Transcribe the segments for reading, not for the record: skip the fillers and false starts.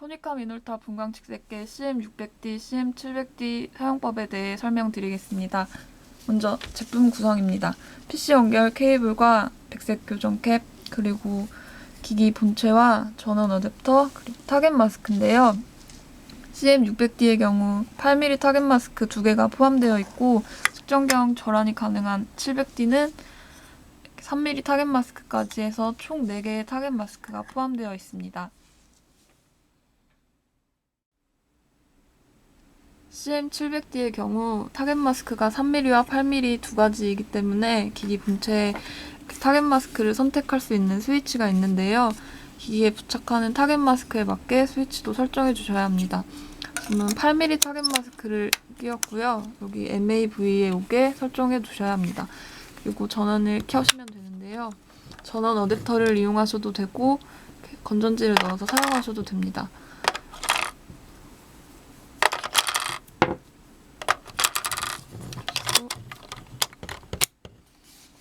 코니카 미놀타 분광측색계 CM600D, CM700D 사용법에 대해 설명드리겠습니다. 먼저 제품 구성입니다. PC 연결 케이블과 백색 교정 캡, 그리고 기기 본체와 전원 어댑터, 그리고 타겟 마스크인데요. CM600D의 경우 8mm 타겟 마스크 2개가 포함되어 있고 측정경 절환이 가능한 700D는 3mm 타겟 마스크까지 해서 총 4개의 타겟 마스크가 포함되어 있습니다. CM700D의 경우 타겟 마스크가 3mm와 8mm 두 가지이기 때문에 기기 본체에 타겟 마스크를 선택할 수 있는 스위치가 있는데요. 기기에 부착하는 타겟 마스크에 맞게 스위치도 설정해 주셔야 합니다. 저는 8mm 타겟 마스크를 끼웠고요. 여기 MAV에 오게 설정해 두셔야 합니다. 그리고 전원을 켜시면 되는데요. 전원 어댑터를 이용하셔도 되고 건전지를 넣어서 사용하셔도 됩니다.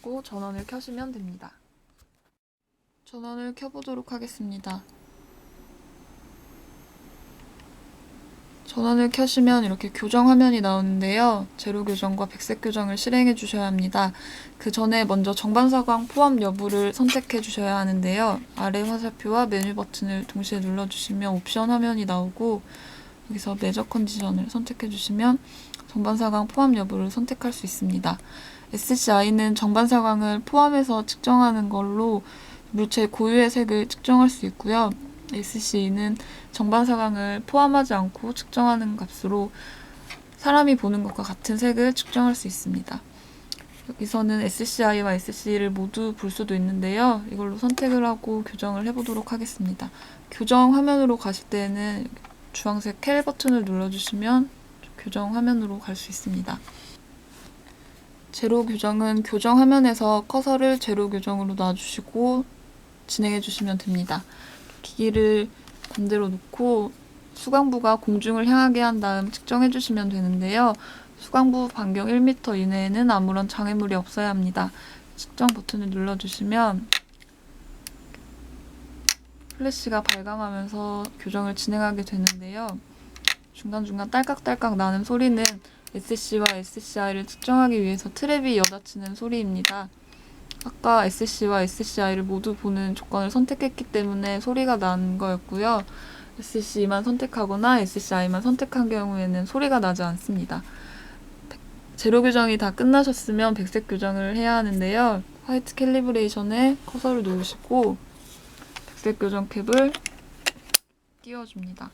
그리고 전원을 켜시면 됩니다. 전원을 켜보도록 하겠습니다. 전원을 켜시면 이렇게 교정 화면이 나오는데요. 제로 교정과 백색 교정을 실행해 주셔야 합니다. 그 전에 먼저 정반사광 포함 여부를 선택해 주셔야 하는데요. 아래 화살표와 메뉴 버튼을 동시에 눌러주시면 옵션 화면이 나오고 여기서 매저 컨디션을 선택해 주시면 정반사광 포함 여부를 선택할 수 있습니다. SCI는 정반사광을 포함해서 측정하는 걸로 물체 고유의 색을 측정할 수 있고요. SC는 정반사광을 포함하지 않고 측정하는 값으로 사람이 보는 것과 같은 색을 측정할 수 있습니다. 여기서는 SCI와 SC를 모두 볼 수도 있는데요. 이걸로 선택을 하고 교정을 해보도록 하겠습니다. 교정 화면으로 가실 때는 주황색 캘 버튼을 눌러주시면 교정 화면으로 갈 수 있습니다. 제로 교정은 교정 화면에서 커서를 제로 교정으로 놔주시고 진행해 주시면 됩니다. 기기를 반대로 놓고 수광부가 공중을 향하게 한 다음 측정해 주시면 되는데요. 수광부 반경 1m 이내에는 아무런 장애물이 없어야 합니다. 측정 버튼을 눌러주시면 플래시가 발광하면서 교정을 진행하게 되는데요. 중간중간 딸깍딸깍 나는 소리는 SC와 SCI를 측정하기 위해서 트랩이 여닫히는 소리입니다. 아까 SC와 SCI를 모두 보는 조건을 선택했기 때문에 소리가 난 거였고요. SC만 선택하거나 SCI만 선택한 경우에는 소리가 나지 않습니다. 제로 교정이 다 끝나셨으면 백색 교정을 해야 하는데요. 화이트 캘리브레이션에 커서를 놓으시고 백색 교정 캡을 띄워줍니다.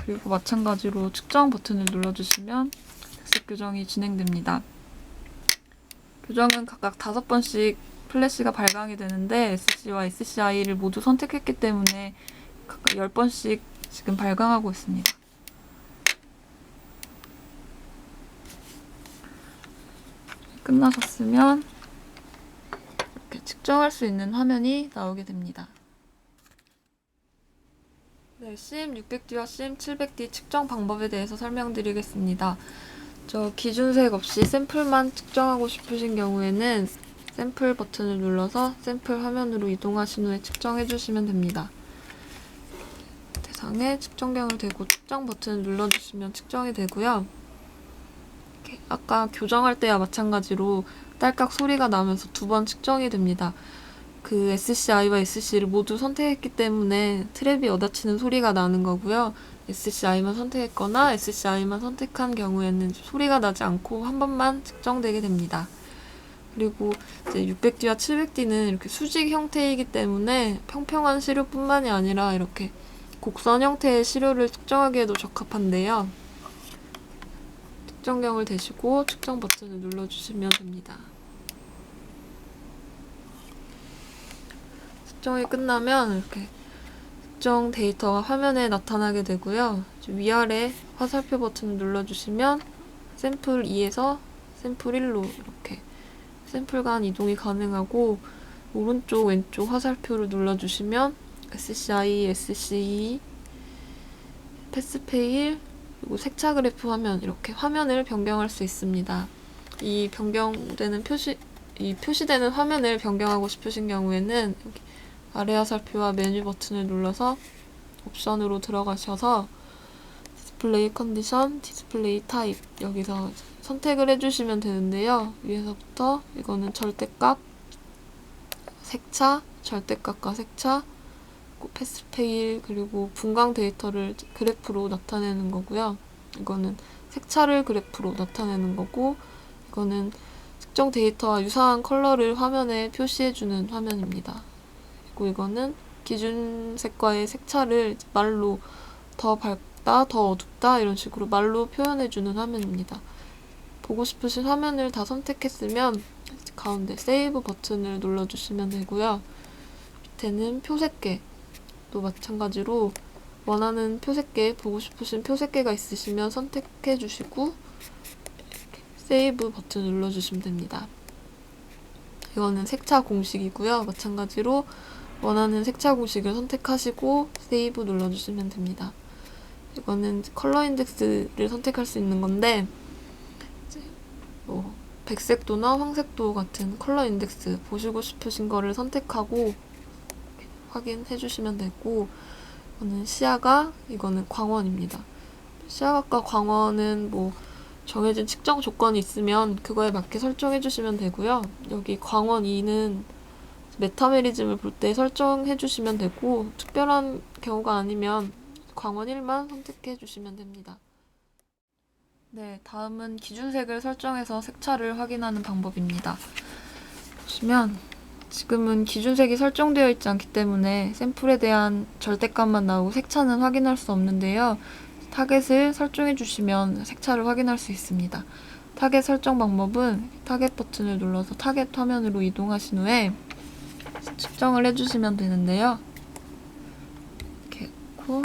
그리고 마찬가지로 측정 버튼을 눌러주시면 백색 교정이 진행됩니다. 교정은 각각 5번씩 플래시가 발광이 되는데 SC와 SCI를 모두 선택했기 때문에 각각 10번씩 지금 발광하고 있습니다. 끝나셨으면 이렇게 측정할 수 있는 화면이 나오게 됩니다. 네, CM600D와 CM700D 측정 방법에 대해서 설명드리겠습니다. 기준색 없이 샘플만 측정하고 싶으신 경우에는 샘플 버튼을 눌러서 샘플 화면으로 이동하신 후에 측정해 주시면 됩니다. 대상에 측정경을 대고 측정 버튼을 눌러주시면 측정이 되고요. 아까 교정할 때와 마찬가지로 딸깍 소리가 나면서 2번 측정이 됩니다. 그 SCI와 SC를 모두 선택했기 때문에 트랩이 여닫히는 소리가 나는 거고요. SCI만 선택했거나 SCI만 선택한 경우에는 소리가 나지 않고 한 번만 측정되게 됩니다. 그리고 이제 600D와 700D는 이렇게 수직 형태이기 때문에 평평한 시료뿐만이 아니라 이렇게 곡선 형태의 시료를 측정하기에도 적합한데요. 측정경을 대시고 측정 버튼을 눌러주시면 됩니다. 측정이 끝나면 이렇게 측정 데이터가 화면에 나타나게 되고요. 위아래 화살표 버튼을 눌러주시면 샘플 2에서 샘플 1로 이렇게 샘플 간 이동이 가능하고 오른쪽 왼쪽 화살표를 눌러주시면 SCI, SCE, 패스페일, 그리고 색차 그래프 화면 이렇게 화면을 변경할 수 있습니다. 이 표시되는 화면을 변경하고 싶으신 경우에는 여기 아래 화살표와 메뉴 버튼을 눌러서 옵션으로 들어가셔서 디스플레이 컨디션, 디스플레이 타입 여기서 선택을 해주시면 되는데요. 위에서부터 이거는 절대값, 색차, 절대값과 색차, 패스페일, 그리고 분광 데이터를 그래프로 나타내는 거고요. 이거는 색차를 그래프로 나타내는 거고, 이거는 특정 데이터와 유사한 컬러를 화면에 표시해주는 화면입니다. 그리고 이거는 기준색과의 색차를 말로 더 밝다, 더 어둡다 이런 식으로 말로 표현해주는 화면입니다. 보고 싶으신 화면을 다 선택했으면 가운데 세이브 버튼을 눌러주시면 되고요. 밑에는 표색계 또 마찬가지로 원하는 표색계, 보고 싶으신 표색계가 있으시면 선택해 주시고 세이브 버튼 눌러주시면 됩니다. 이거는 색차 공식이고요. 마찬가지로 원하는 색차 공식을 선택하시고 세이브 눌러주시면 됩니다. 이거는 컬러 인덱스를 선택할 수 있는 건데 뭐 백색도나 황색도 같은 컬러 인덱스 보시고 싶으신 거를 선택하고 확인해 주시면 되고, 이거는 시야각, 이거는 광원입니다. 시야각과 광원은 뭐 정해진 측정 조건이 있으면 그거에 맞게 설정해 주시면 되고요. 여기 광원 2는 메타메리즘을 볼 때 설정해 주시면 되고, 특별한 경우가 아니면 광원 1만 선택해 주시면 됩니다. 네, 다음은 기준색을 설정해서 색차를 확인하는 방법입니다. 보시면 지금은 기준색이 설정되어 있지 않기 때문에 샘플에 대한 절대값만 나오고 색차는 확인할 수 없는데요. 타겟을 설정해 주시면 색차를 확인할 수 있습니다. 타겟 설정 방법은 타겟 버튼을 눌러서 타겟 화면으로 이동하신 후에 측정을 해주시면 되는데요. 이렇게 놓고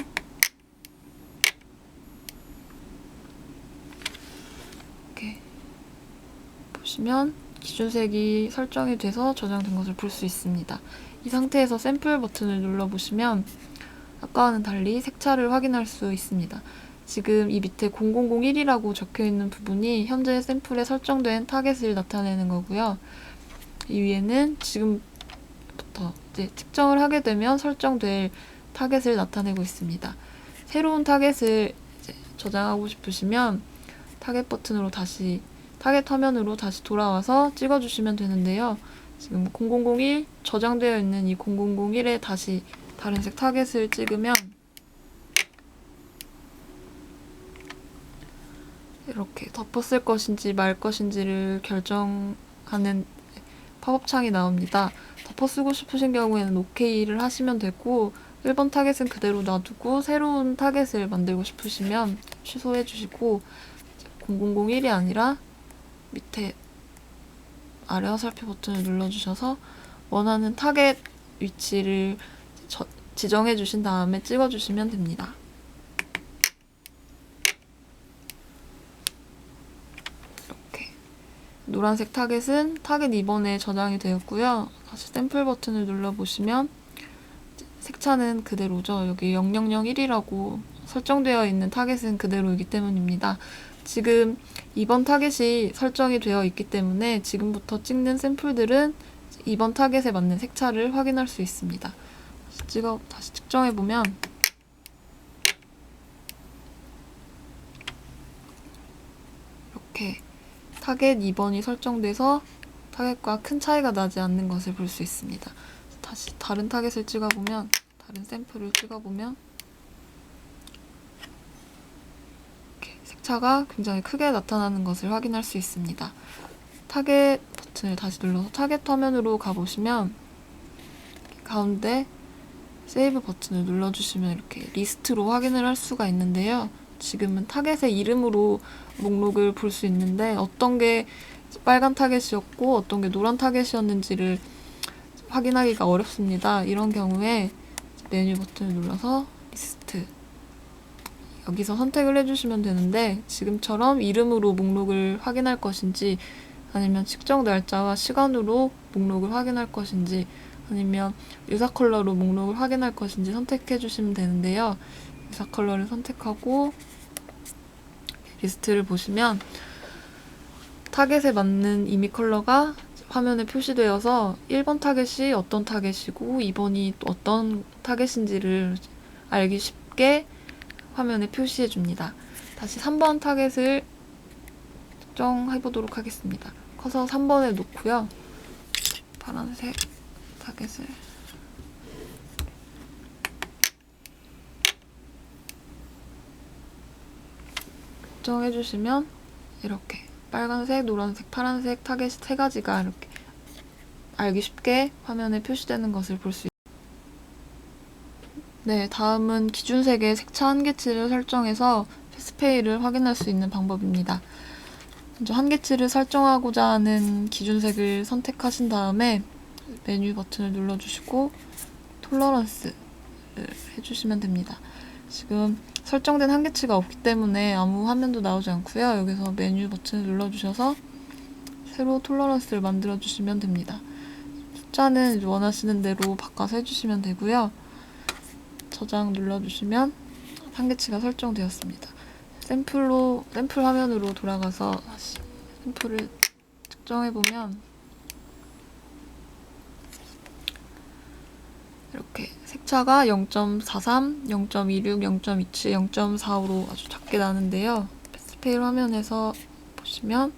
이렇게 보시면 기준색이 설정이 돼서 저장된 것을 볼 수 있습니다. 이 상태에서 샘플 버튼을 눌러보시면 아까와는 달리 색차를 확인할 수 있습니다. 지금 이 밑에 0001이라고 적혀있는 부분이 현재 샘플에 설정된 타겟을 나타내는 거고요. 이 위에는 지금부터 이제 측정을 하게 되면 설정될 타겟을 나타내고 있습니다. 새로운 타겟을 이제 저장하고 싶으시면 타겟 버튼으로 타겟 화면으로 다시 돌아와서 찍어주시면 되는데요. 지금 0001 저장되어 있는 이 0001에 다시 다른 색 타겟을 찍으면 이렇게 덮어 쓸 것인지 말 것인지를 결정하는 팝업 창이 나옵니다. 덮어 쓰고 싶으신 경우에는 OK를 하시면 되고 1번 타겟은 그대로 놔두고 새로운 타겟을 만들고 싶으시면 취소해 주시고 0001이 아니라 밑에 아래 화살표 버튼을 눌러주셔서 원하는 타겟 위치를 지정해 주신 다음에 찍어 주시면 됩니다. 이렇게 노란색 타겟은 타겟 2번에 저장이 되었고요. 다시 샘플 버튼을 눌러보시면 색차는 그대로죠. 여기 0001이라고 설정되어 있는 타겟은 그대로이기 때문입니다. 지금 2번 타겟이 설정이 되어 있기 때문에 지금부터 찍는 샘플들은 2번 타겟에 맞는 색차를 확인할 수 있습니다. 다시 측정해보면 이렇게 타겟 2번이 설정돼서 타겟과 큰 차이가 나지 않는 것을 볼 수 있습니다. 다시 다른 타겟을 찍어보면, 다른 샘플을 찍어보면 색차가 굉장히 크게 나타나는 것을 확인할 수 있습니다. 타겟 버튼을 다시 눌러서 타겟 화면으로 가보시면 가운데 세이브 버튼을 눌러주시면 이렇게 리스트로 확인을 할 수가 있는데요. 지금은 타겟의 이름으로 목록을 볼 수 있는데 어떤 게 빨간 타겟이었고 어떤 게 노란 타겟이었는지를 확인하기가 어렵습니다. 이런 경우에 메뉴 버튼을 눌러서 리스트 여기서 선택을 해주시면 되는데 지금처럼 이름으로 목록을 확인할 것인지 아니면 측정 날짜와 시간으로 목록을 확인할 것인지 아니면 유사 컬러로 목록을 확인할 것인지 선택해 주시면 되는데요. 유사 컬러를 선택하고 리스트를 보시면 타겟에 맞는 이미 컬러가 화면에 표시되어서 1번 타겟이 어떤 타겟이고 2번이 또 어떤 타겟인지를 알기 쉽게 화면에 표시해 줍니다. 다시 3번 타겟을 측정해 보도록 하겠습니다. 커서 3번에 놓고요. 파란색 타겟을 측정해 주시면 이렇게 빨간색, 노란색, 파란색 타겟 3가지가 이렇게 알기 쉽게 화면에 표시되는 것을 볼 수 있습니다. 네, 다음은 기준색의 색차 한계치를 설정해서 패스페이를 확인할 수 있는 방법입니다. 먼저 한계치를 설정하고자 하는 기준색을 선택하신 다음에 메뉴 버튼을 눌러주시고 톨러런스를 해주시면 됩니다. 지금 설정된 한계치가 없기 때문에 아무 화면도 나오지 않고요. 여기서 메뉴 버튼을 눌러주셔서 새로 톨러런스를 만들어주시면 됩니다. 숫자는 원하시는 대로 바꿔서 해주시면 되고요. 저장 눌러주시면 한계치가 설정되었습니다. 샘플 화면으로 돌아가서 다시 샘플을 측정해보면 이렇게 색차가 0.43, 0.26, 0.27, 0.45로 아주 작게 나는데요. 패스페일 화면에서 보시면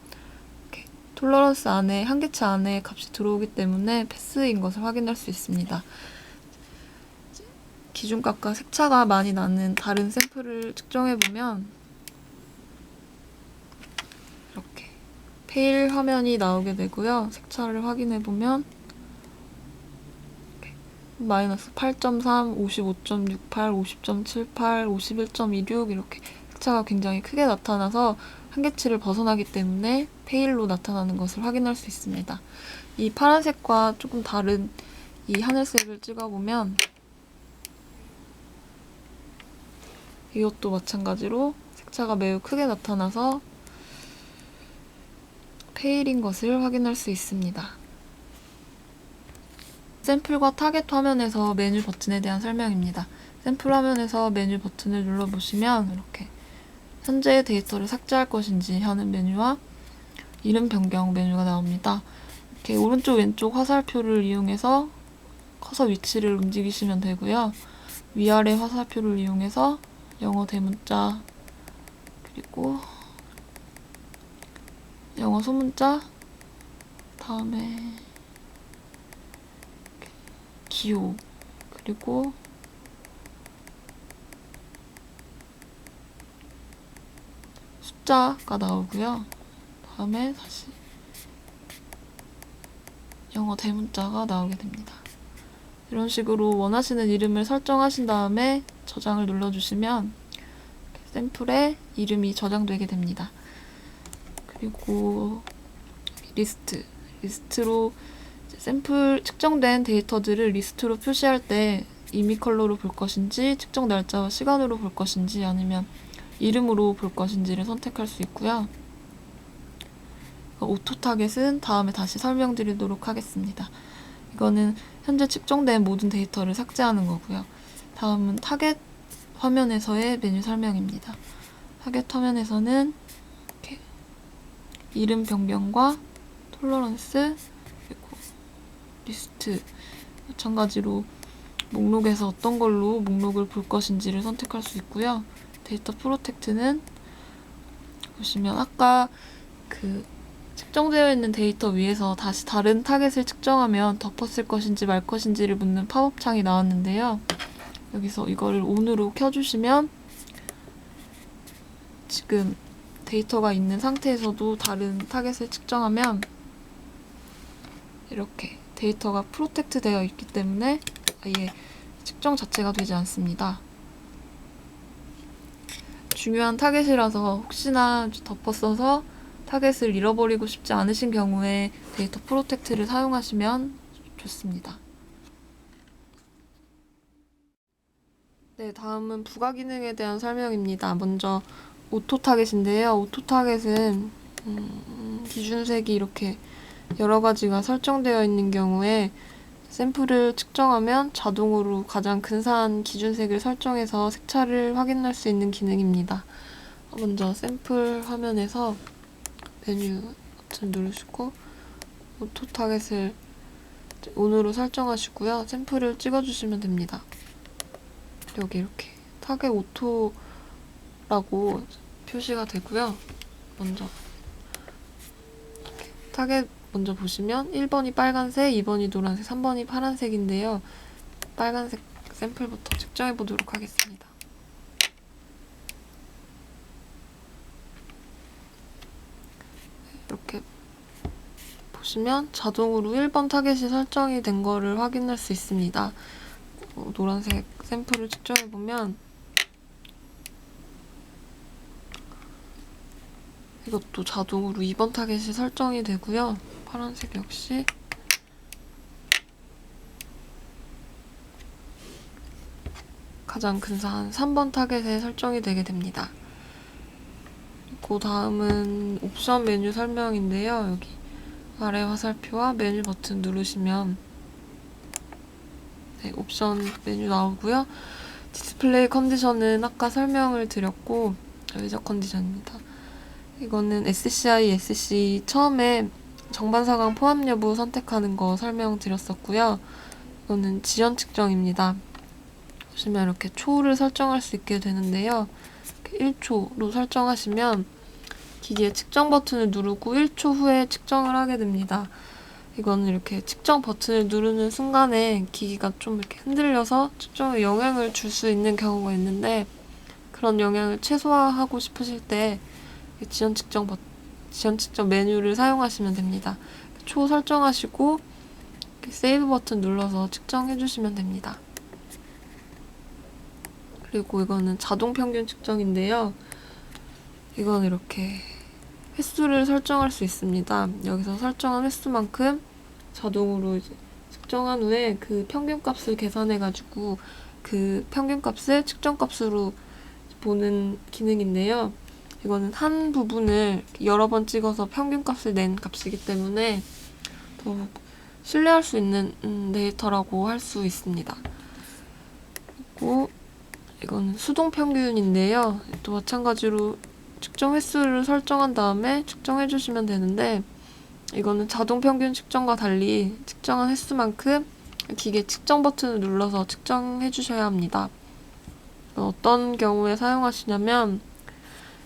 이렇게 톨러런스 안에, 한계치 안에 값이 들어오기 때문에 패스인 것을 확인할 수 있습니다. 기준값과 색차가 많이 나는 다른 샘플을 측정해보면 이렇게 페일 화면이 나오게 되고요. 색차를 확인해보면 마이너스 8.3, 55.68, 50.78, 51.26 이렇게 색차가 굉장히 크게 나타나서 한계치를 벗어나기 때문에 페일로 나타나는 것을 확인할 수 있습니다. 이 파란색과 조금 다른 이 하늘색을 찍어보면 이것도 마찬가지로 색차가 매우 크게 나타나서 페일인 것을 확인할 수 있습니다. 샘플과 타겟 화면에서 메뉴 버튼에 대한 설명입니다. 샘플 화면에서 메뉴 버튼을 눌러보시면 이렇게 현재 데이터를 삭제할 것인지 하는 메뉴와 이름 변경 메뉴가 나옵니다. 이렇게 오른쪽 왼쪽 화살표를 이용해서 커서 위치를 움직이시면 되고요. 위아래 화살표를 이용해서 영어 대문자 그리고 영어 소문자 다음에 기호 그리고 숫자가 나오고요. 다음에 다시 영어 대문자가 나오게 됩니다. 이런 식으로 원하시는 이름을 설정하신 다음에 저장을 눌러주시면 샘플에 이름이 저장되게 됩니다. 그리고 리스트로 샘플 측정된 데이터들을 리스트로 표시할 때 이미 컬러로 볼 것인지 측정 날짜와 시간으로 볼 것인지 아니면 이름으로 볼 것인지를 선택할 수 있고요. 오토 타겟은 다음에 다시 설명드리도록 하겠습니다. 이거는 현재 측정된 모든 데이터를 삭제하는 거고요. 다음은 타겟 화면에서의 메뉴 설명입니다. 타겟 화면에서는 이렇게 이름 변경과 톨러런스 그리고 리스트 마찬가지로 목록에서 어떤 걸로 목록을 볼 것인지를 선택할 수 있고요. 데이터 프로텍트는 보시면 아까 그 측정되어 있는 데이터 위에서 다시 다른 타겟을 측정하면 덮었을 것인지 말 것인지를 묻는 팝업 창이 나왔는데요. 여기서 이거를 ON으로 켜주시면 지금 데이터가 있는 상태에서도 다른 타겟을 측정하면 이렇게 데이터가 프로텍트 되어 있기 때문에 아예 측정 자체가 되지 않습니다. 중요한 타겟이라서 혹시나 덮었어서 타겟을 잃어버리고 싶지 않으신 경우에 데이터 프로텍트를 사용하시면 좋습니다. 네, 다음은 부가 기능에 대한 설명입니다. 먼저 오토 타겟인데요. 오토 타겟은 기준색이 이렇게 여러 가지가 설정되어 있는 경우에 샘플을 측정하면 자동으로 가장 근사한 기준색을 설정해서 색차를 확인할 수 있는 기능입니다. 먼저 샘플 화면에서 메뉴 버튼 누르시고 오토 타겟을 ON으로 설정하시고요. 샘플을 찍어주시면 됩니다. 여기 이렇게 타겟 오토라고 표시가 되고요. 먼저 이렇게 타겟 먼저 보시면 1번이 빨간색, 2번이 노란색, 3번이 파란색인데요. 빨간색 샘플부터 측정해 보도록 하겠습니다. 이렇게 보시면 자동으로 1번 타겟이 설정이 된 거를 확인할 수 있습니다. 노란색 샘플을 측정해 보면 이것도 자동으로 2번 타겟이 설정이 되고요. 파란색 역시 가장 근사한 3번 타겟에 설정이 되게 됩니다. 그 다음은 옵션 메뉴 설명인데요. 여기 아래 화살표와 메뉴 버튼 누르시면 옵션 메뉴 나오고요. 디스플레이 컨디션은 아까 설명을 드렸고 외적 컨디션입니다. 이거는 SCI, SC 처음에 정반사광 포함 여부 선택하는 거 설명드렸었고요. 이거는 지연 측정입니다. 보시면 이렇게 초를 설정할 수 있게 되는데요. 1초로 설정하시면 기기의 측정 버튼을 누르고 1초 후에 측정을 하게 됩니다. 이거는 이렇게 측정 버튼을 누르는 순간에 기기가 좀 이렇게 흔들려서 측정에 영향을 줄 수 있는 경우가 있는데 그런 영향을 최소화하고 싶으실 때 지연 측정 메뉴를 사용하시면 됩니다. 초 설정하시고 세이브 버튼 눌러서 측정해 주시면 됩니다. 그리고 이거는 자동 평균 측정인데요. 이건 이렇게 횟수를 설정할 수 있습니다. 여기서 설정한 횟수만큼 자동으로 이제 측정한 후에 그 평균값을 계산해가지고 그 평균값을 측정값으로 보는 기능인데요. 이거는 한 부분을 여러 번 찍어서 평균값을 낸 값이기 때문에 더욱 신뢰할 수 있는 데이터라고 할 수 있습니다. 그리고 이거는 수동 평균인데요. 또 마찬가지로 측정 횟수를 설정한 다음에 측정해 주시면 되는데 이거는 자동 평균 측정과 달리 측정한 횟수만큼 기계 측정 버튼을 눌러서 측정해 주셔야 합니다. 어떤 경우에 사용하시냐면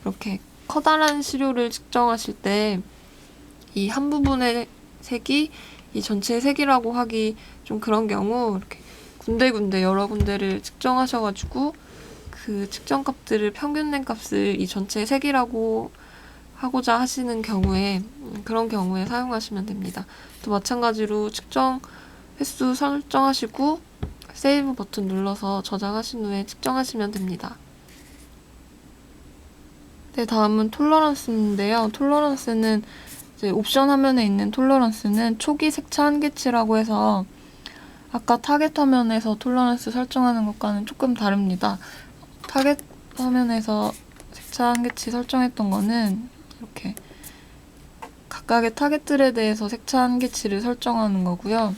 이렇게 커다란 시료를 측정하실 때 이 한 부분의 색이 이 전체의 색이라고 하기 좀 그런 경우 이렇게 군데군데 여러 군데를 측정하셔가지고 그 측정값들을 평균 낸 값을 이 전체의 색이라고 하고자 하시는 경우에 그런 경우에 사용하시면 됩니다. 또 마찬가지로 측정 횟수 설정하시고 세이브 버튼 눌러서 저장하신 후에 측정하시면 됩니다. 네, 다음은 톨러런스인데요. 톨러런스는 이제 옵션 화면에 있는 톨러런스는 초기 색차 한계치라고 해서 아까 타겟 화면에서 톨러런스 설정하는 것과는 조금 다릅니다. 타겟 화면에서 색차 한계치 설정했던 거는 이렇게 각각의 타겟들에 대해서 색차 한계치를 설정하는 거고요.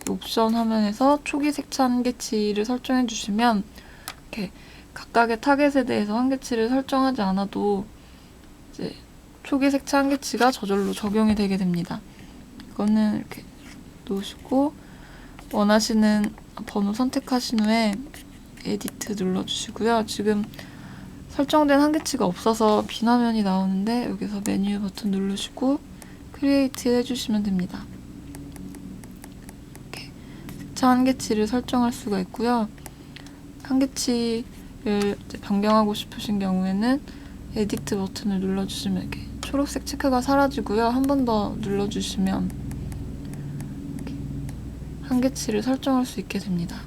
옵션 화면에서 초기 색차 한계치를 설정해 주시면 이렇게 각각의 타겟에 대해서 한계치를 설정하지 않아도 이제 초기 색차 한계치가 저절로 적용이 되게 됩니다. 이거는 이렇게 놓으시고 원하시는 번호 선택하신 후에 에디트 눌러주시고요. 지금 설정된 한계치가 없어서 빈 화면이 나오는데 여기서 메뉴 버튼 누르시고 크리에이트 해주시면 됩니다. 이렇게 색차 한계치를 설정할 수가 있고요. 한계치를 변경하고 싶으신 경우에는 에디트 버튼을 눌러주시면 이렇게 초록색 체크가 사라지고요. 한 번 더 눌러주시면 이렇게 한계치를 설정할 수 있게 됩니다.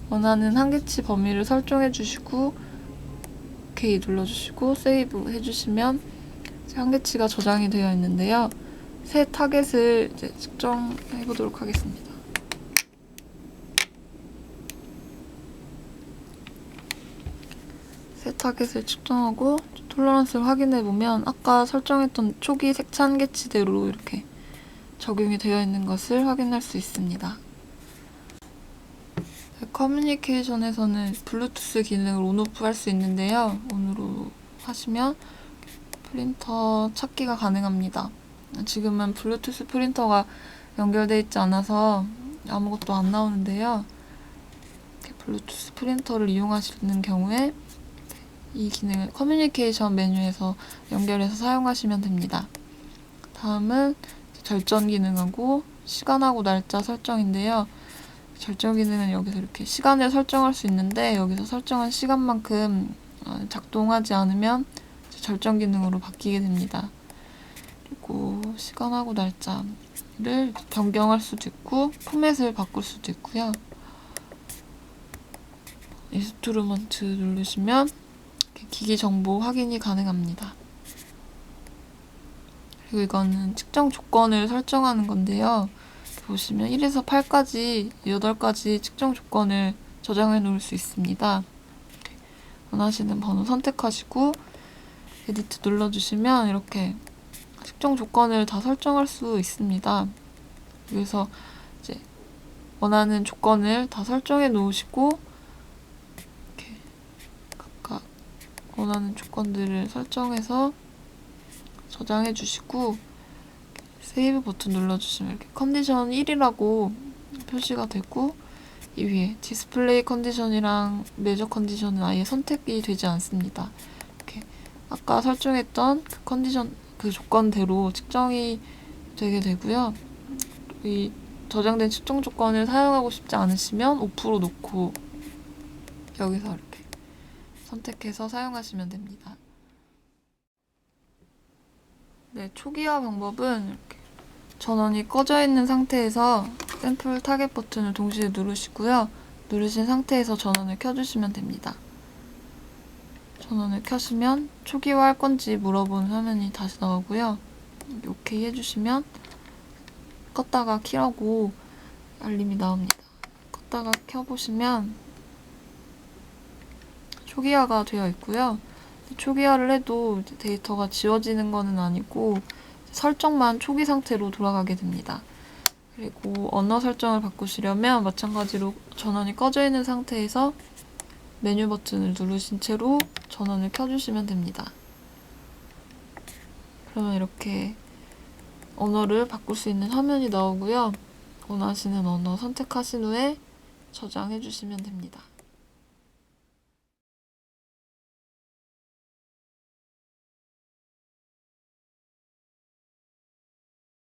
원하는 한계치 범위를 설정해 주시고 OK 눌러주시고 세이브 해주시면 한계치가 저장이 되어 있는데요. 새 타겟을 이제 측정해 보도록 하겠습니다. 새 타겟을 측정하고 톨러런스를 확인해 보면 아까 설정했던 초기 색차 한계치대로 이렇게 적용이 되어 있는 것을 확인할 수 있습니다. 커뮤니케이션에서는 블루투스 기능을 온오프 할 수 있는데요. 온으로 하시면 프린터 찾기가 가능합니다. 지금은 블루투스 프린터가 연결되어 있지 않아서 아무것도 안 나오는데요. 이렇게 블루투스 프린터를 이용하시는 경우에 이 기능을 커뮤니케이션 메뉴에서 연결해서 사용하시면 됩니다. 다음은 절전 기능하고 시간하고 날짜 설정인데요. 절전 기능은 여기서 이렇게 시간을 설정할 수 있는데 여기서 설정한 시간만큼 작동하지 않으면 절전 기능으로 바뀌게 됩니다. 그리고 시간하고 날짜를 변경할 수도 있고 포맷을 바꿀 수도 있고요. 인스트루먼트 누르시면 기기 정보 확인이 가능합니다. 그리고 이거는 측정 조건을 설정하는 건데요. 보시면 1에서 8까지 8가지 측정 조건을 저장해 놓을 수 있습니다. 원하시는 번호 선택하시고 에디트 눌러주시면 이렇게 측정 조건을 다 설정할 수 있습니다. 여기서 이제 원하는 조건을 다 설정해 놓으시고 이렇게 각각 원하는 조건들을 설정해서 저장해 주시고 세이브 버튼 눌러주시면 이렇게 컨디션 1이라고 표시가 되고 이 위에 디스플레이 컨디션이랑 메저 컨디션은 아예 선택이 되지 않습니다. 이렇게 아까 설정했던 그 컨디션 그 조건대로 측정이 되게 되고요. 이 저장된 측정 조건을 사용하고 싶지 않으시면 오프로 놓고 여기서 이렇게 선택해서 사용하시면 됩니다. 네, 초기화 방법은 이렇게 전원이 꺼져 있는 상태에서 샘플 타겟 버튼을 동시에 누르시고요. 누르신 상태에서 전원을 켜주시면 됩니다. 전원을 켜시면 초기화 할 건지 물어보는 화면이 다시 나오고요. 오케이 해주시면 껐다가 키라고 알림이 나옵니다. 껐다가 켜보시면 초기화가 되어 있고요. 초기화를 해도 데이터가 지워지는 것은 아니고 설정만 초기 상태로 돌아가게 됩니다. 그리고 언어 설정을 바꾸시려면 마찬가지로 전원이 꺼져 있는 상태에서 메뉴 버튼을 누르신 채로 전원을 켜주시면 됩니다. 그러면 이렇게 언어를 바꿀 수 있는 화면이 나오고요. 원하시는 언어 선택하신 후에 저장해 주시면 됩니다.